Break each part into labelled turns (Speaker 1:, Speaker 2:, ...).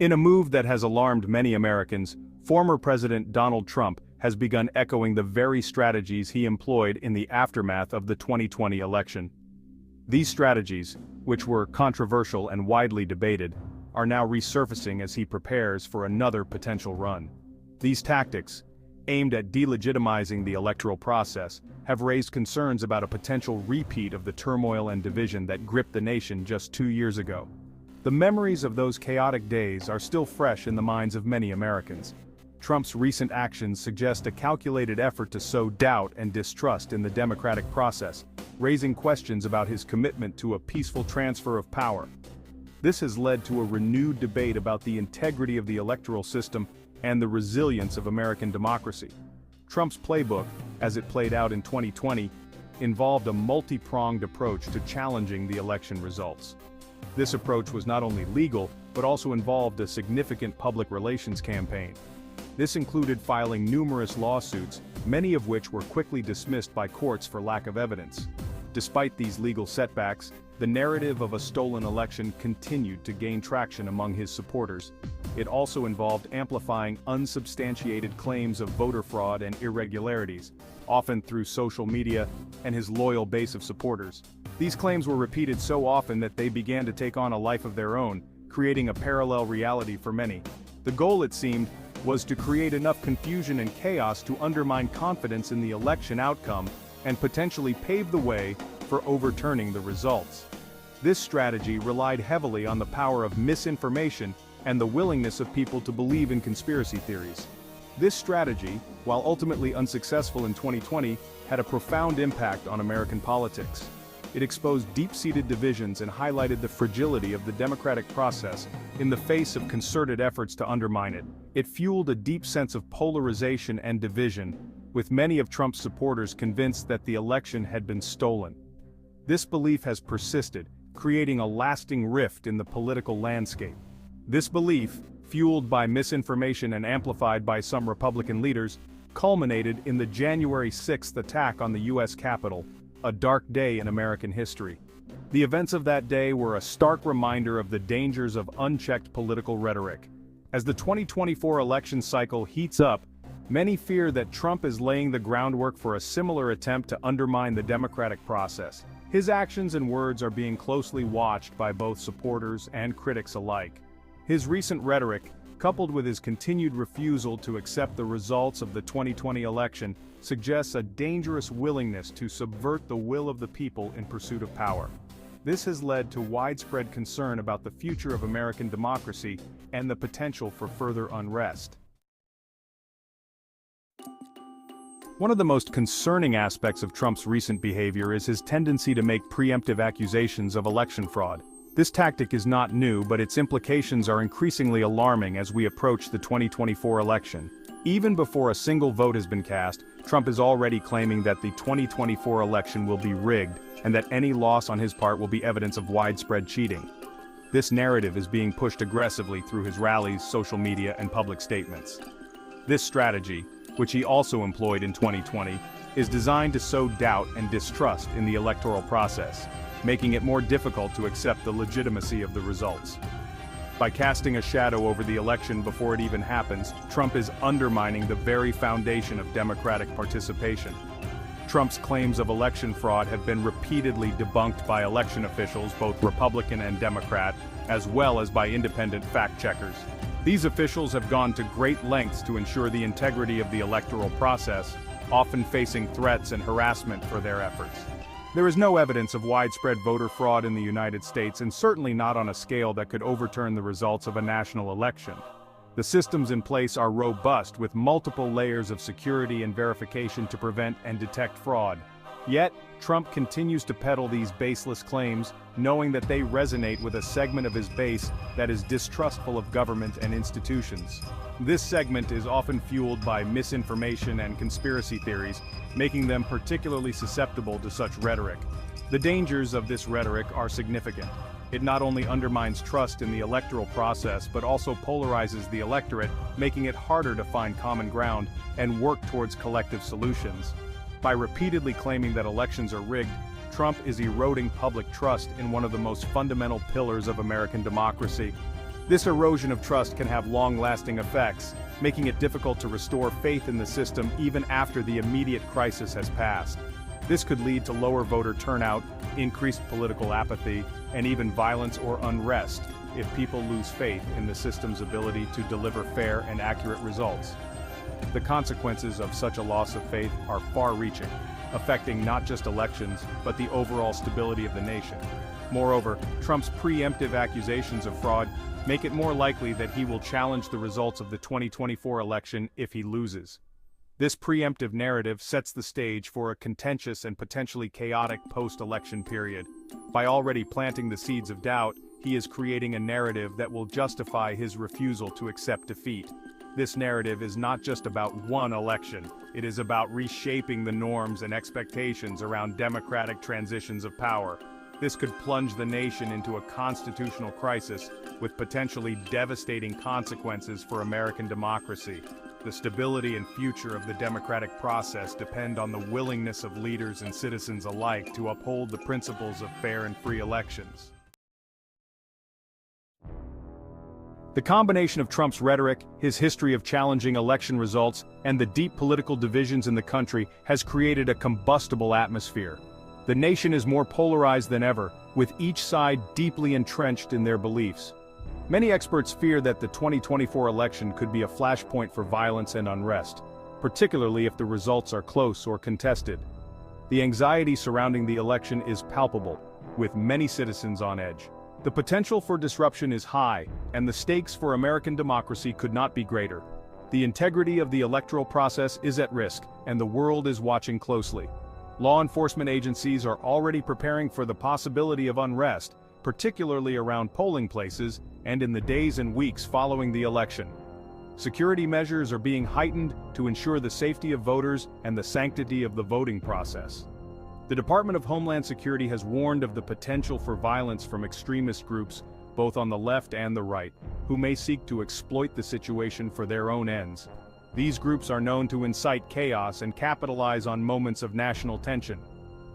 Speaker 1: In a move that has alarmed many Americans, former President Donald Trump has begun echoing the very strategies he employed in the aftermath of the 2020 election. These strategies, which were controversial and widely debated, are now resurfacing as he prepares for another potential run. These tactics, aimed at delegitimizing the electoral process, have raised concerns about a potential repeat of the turmoil and division that gripped the nation just 2 years ago. The memories of those chaotic days are still fresh in the minds of many Americans. Trump's recent actions suggest a calculated effort to sow doubt and distrust in the democratic process, raising questions about his commitment to a peaceful transfer of power. This has led to a renewed debate about the integrity of the electoral system and the resilience of American democracy. Trump's playbook, as it played out in 2020, involved a multi-pronged approach to challenging the election results. This approach was not only legal, but also involved a significant public relations campaign. This included filing numerous lawsuits, many of which were quickly dismissed by courts for lack of evidence. Despite these legal setbacks, the narrative of a stolen election continued to gain traction among his supporters. It also involved amplifying unsubstantiated claims of voter fraud and irregularities, often through social media and his loyal base of supporters. These claims were repeated so often that they began to take on a life of their own, creating a parallel reality for many. The goal, it seemed, was to create enough confusion and chaos to undermine confidence in the election outcome and potentially pave the way for overturning the results. This strategy relied heavily on the power of misinformation and the willingness of people to believe in conspiracy theories. This strategy, while ultimately unsuccessful in 2020, had a profound impact on American politics. It exposed deep-seated divisions and highlighted the fragility of the democratic process in the face of concerted efforts to undermine it. It fueled a deep sense of polarization and division, with many of Trump's supporters convinced that the election had been stolen. This belief has persisted, creating a lasting rift in the political landscape. This belief, fueled by misinformation and amplified by some Republican leaders, culminated in the January 6th attack on the U.S. Capitol, a dark day in American history. The events of that day were a stark reminder of the dangers of unchecked political rhetoric. As the 2024 election cycle heats up, many fear that Trump is laying the groundwork for a similar attempt to undermine the democratic process. His actions and words are being closely watched by both supporters and critics alike. His recent rhetoric, coupled with his continued refusal to accept the results of the 2020 election, suggests a dangerous willingness to subvert the will of the people in pursuit of power. This has led to widespread concern about the future of American democracy and the potential for further unrest. One of the most concerning aspects of Trump's recent behavior is his tendency to make preemptive accusations of election fraud. This tactic is not new, but its implications are increasingly alarming as we approach the 2024 election. Even before a single vote has been cast, Trump is already claiming that the 2024 election will be rigged, and that any loss on his part will be evidence of widespread cheating. This narrative is being pushed aggressively through his rallies, social media, and public statements. This strategy, which he also employed in 2020, is designed to sow doubt and distrust in the electoral process, making it more difficult to accept the legitimacy of the results. By casting a shadow over the election before it even happens, Trump is undermining the very foundation of democratic participation. Trump's claims of election fraud have been repeatedly debunked by election officials, both Republican and Democrat, as well as by independent fact-checkers. These officials have gone to great lengths to ensure the integrity of the electoral process, often facing threats and harassment for their efforts. There is no evidence of widespread voter fraud in the United States, and certainly not on a scale that could overturn the results of a national election. The systems in place are robust, with multiple layers of security and verification to prevent and detect fraud. Yet, Trump continues to peddle these baseless claims, knowing that they resonate with a segment of his base that is distrustful of government and institutions. This segment is often fueled by misinformation and conspiracy theories, making them particularly susceptible to such rhetoric. The dangers of this rhetoric are significant. It not only undermines trust in the electoral process, but also polarizes the electorate, making it harder to find common ground and work towards collective solutions. By repeatedly claiming that elections are rigged, Trump is eroding public trust in one of the most fundamental pillars of American democracy. This erosion of trust can have long-lasting effects, making it difficult to restore faith in the system even after the immediate crisis has passed. This could lead to lower voter turnout, increased political apathy, and even violence or unrest if people lose faith in the system's ability to deliver fair and accurate results. The consequences of such a loss of faith are far-reaching, affecting not just elections, but the overall stability of the nation. Moreover, Trump's preemptive accusations of fraud make it more likely that he will challenge the results of the 2024 election if he loses. This preemptive narrative sets the stage for a contentious and potentially chaotic post-election period. By already planting the seeds of doubt, he is creating a narrative that will justify his refusal to accept defeat. This narrative is not just about one election, it is about reshaping the norms and expectations around democratic transitions of power. This could plunge the nation into a constitutional crisis with potentially devastating consequences for American democracy. The stability and future of the democratic process depend on the willingness of leaders and citizens alike to uphold the principles of fair and free elections. The combination of Trump's rhetoric, his history of challenging election results, and the deep political divisions in the country has created a combustible atmosphere. The nation is more polarized than ever, with each side deeply entrenched in their beliefs. Many experts fear that the 2024 election could be a flashpoint for violence and unrest, particularly if the results are close or contested. The anxiety surrounding the election is palpable, with many citizens on edge. The potential for disruption is high, and the stakes for American democracy could not be greater. The integrity of the electoral process is at risk, and the world is watching closely. Law enforcement agencies are already preparing for the possibility of unrest, particularly around polling places and in the days and weeks following the election. Security measures are being heightened to ensure the safety of voters and the sanctity of the voting process. The Department of Homeland Security has warned of the potential for violence from extremist groups, both on the left and the right, who may seek to exploit the situation for their own ends. These groups are known to incite chaos and capitalize on moments of national tension.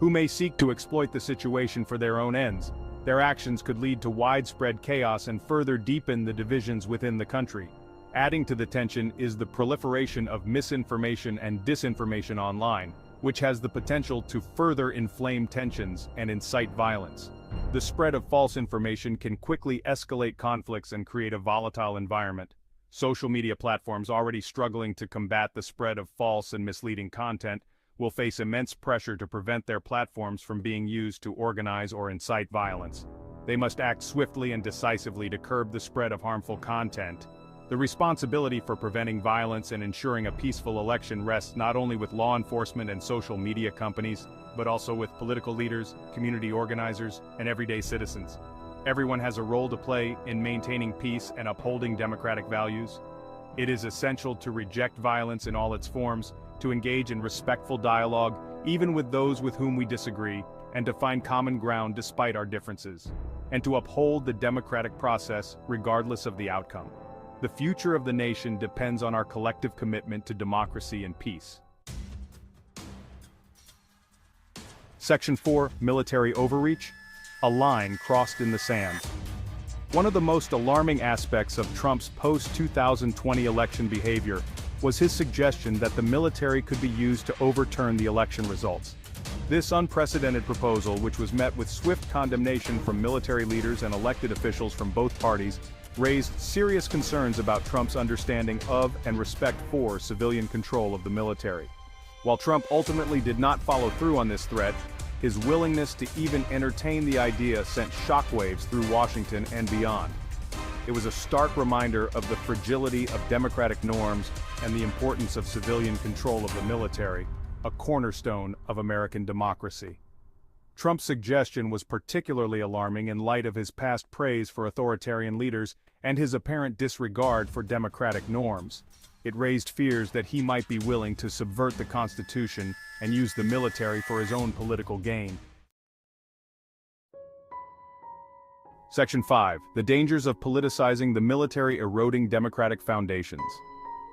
Speaker 1: Who may seek to exploit the situation for their own ends? Their actions could lead to widespread chaos and further deepen the divisions within the country. Adding to the tension is the proliferation of misinformation and disinformation online, which has the potential to further inflame tensions and incite violence. The spread of false information can quickly escalate conflicts and create a volatile environment. Social media platforms already struggling to combat the spread of false and misleading content will face immense pressure to prevent their platforms from being used to organize or incite violence. They must act swiftly and decisively to curb the spread of harmful content. The responsibility for preventing violence and ensuring a peaceful election rests not only with law enforcement and social media companies, but also with political leaders, community organizers, and everyday citizens. Everyone has a role to play in maintaining peace and upholding democratic values. It is essential to reject violence in all its forms, to engage in respectful dialogue, even with those with whom we disagree, and to find common ground despite our differences, and to uphold the democratic process regardless of the outcome. The future of the nation depends on our collective commitment to democracy and peace. Section 4, Military Overreach. A line crossed in the sand. One of the most alarming aspects of Trump's post-2020 election behavior was his suggestion that the military could be used to overturn the election results. This unprecedented proposal, which was met with swift condemnation from military leaders and elected officials from both parties, raised serious concerns about Trump's understanding of and respect for civilian control of the military. While Trump ultimately did not follow through on this threat, his willingness to even entertain the idea sent shockwaves through Washington and beyond. It was a stark reminder of the fragility of democratic norms and the importance of civilian control of the military, a cornerstone of American democracy. Trump's suggestion was particularly alarming in light of his past praise for authoritarian leaders and his apparent disregard for democratic norms. It raised fears that he might be willing to subvert the Constitution and use the military for his own political gain. Section 5. The dangers of politicizing the military eroding democratic foundations.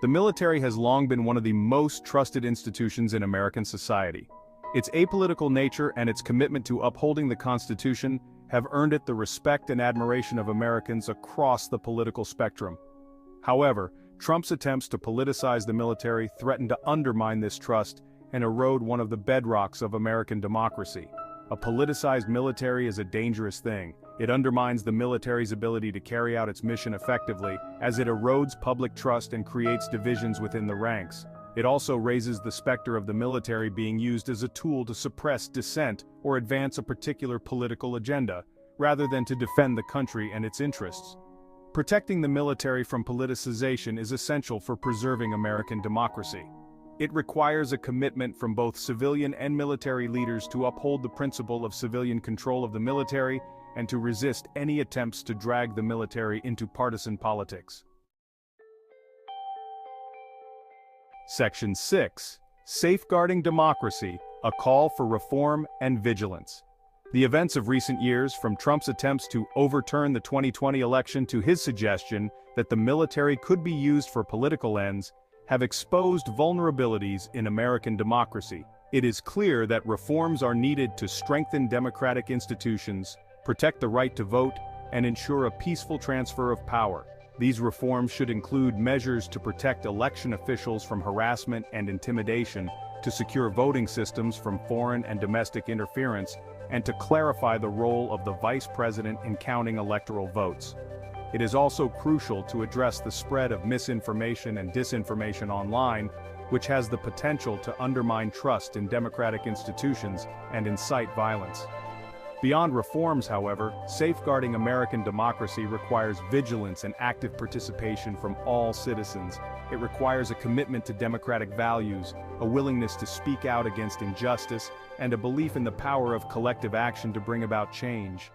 Speaker 1: The military has long been one of the most trusted institutions in American society. Its apolitical nature and its commitment to upholding the Constitution have earned it the respect and admiration of Americans across the political spectrum. However, Trump's attempts to politicize the military threaten to undermine this trust and erode one of the bedrocks of American democracy. A politicized military is a dangerous thing. It undermines the military's ability to carry out its mission effectively, as it erodes public trust and creates divisions within the ranks. It also raises the specter of the military being used as a tool to suppress dissent or advance a particular political agenda, rather than to defend the country and its interests. Protecting the military from politicization is essential for preserving American democracy. It requires a commitment from both civilian and military leaders to uphold the principle of civilian control of the military and to resist any attempts to drag the military into partisan politics. Section 6. Safeguarding Democracy, a Call for Reform and Vigilance. The events of recent years, from Trump's attempts to overturn the 2020 election to his suggestion that the military could be used for political ends, have exposed vulnerabilities in American democracy. It is clear that reforms are needed to strengthen democratic institutions, protect the right to vote, and ensure a peaceful transfer of power. These reforms should include measures to protect election officials from harassment and intimidation, to secure voting systems from foreign and domestic interference, and to clarify the role of the vice president in counting electoral votes. It is also crucial to address the spread of misinformation and disinformation online, which has the potential to undermine trust in democratic institutions and incite violence. Beyond reforms, however, safeguarding American democracy requires vigilance and active participation from all citizens. It requires a commitment to democratic values, a willingness to speak out against injustice, and a belief in the power of collective action to bring about change.